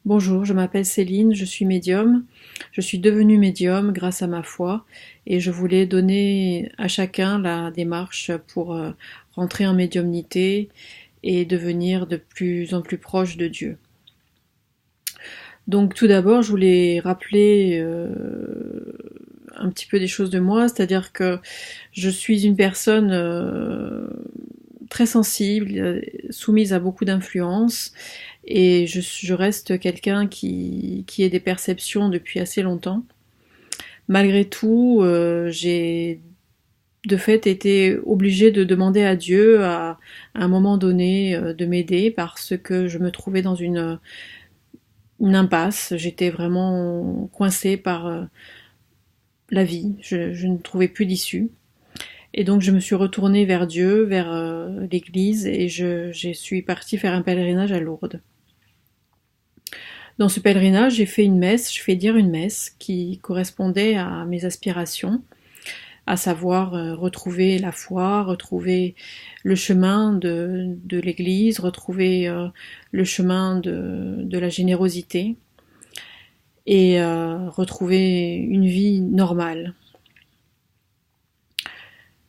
Bonjour, je m'appelle Céline, je suis médium. Je suis devenue médium grâce à ma foi et je voulais donner à chacun la démarche pour rentrer en médiumnité et devenir de plus en plus proche de Dieu. Donc tout d'abord, je voulais rappeler un petit peu des choses de moi, c'est-à-dire que je suis une personne très sensible, soumise à beaucoup d'influences, et je reste quelqu'un qui ait des perceptions depuis assez longtemps. Malgré tout, j'ai de fait été obligée de demander à Dieu à un moment donné de m'aider parce que je me trouvais dans une impasse. J'étais vraiment coincée par la vie. Je ne trouvais plus d'issue. Et donc je me suis retournée vers Dieu, vers l'église, et je suis partie faire un pèlerinage à Lourdes. Dans ce pèlerinage, j'ai fait une messe, je fais dire une messe qui correspondait à mes aspirations, à savoir retrouver la foi, retrouver le chemin de l'Église, retrouver le chemin de la générosité et retrouver une vie normale.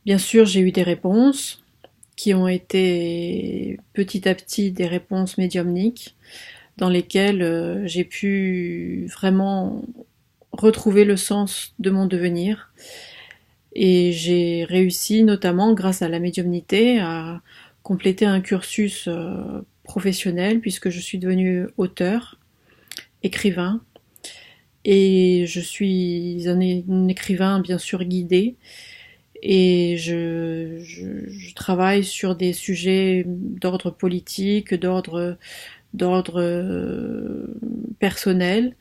Bien sûr, j'ai eu des réponses qui ont été petit à petit des réponses médiumniques dans lesquelles j'ai pu vraiment retrouver le sens de mon devenir. Et j'ai réussi, notamment grâce à la médiumnité, à compléter un cursus professionnel puisque je suis devenue auteur, écrivain, et je suis un écrivain bien sûr guidé, et je travaille sur des sujets d'ordre politique, d'ordre personnel,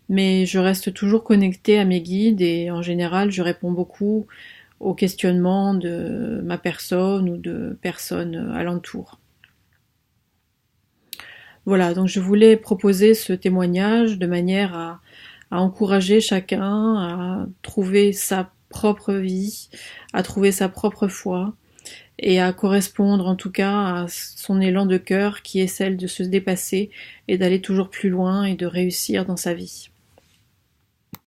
mais je reste toujours connectée à mes guides et en général je réponds beaucoup aux questionnements de ma personne ou de personnes alentour. Voilà, donc je voulais proposer ce témoignage de manière à encourager chacun à trouver sa propre vie, à trouver sa propre foi et à correspondre en tout cas à son élan de cœur qui est celle de se dépasser et d'aller toujours plus loin et de réussir dans sa vie.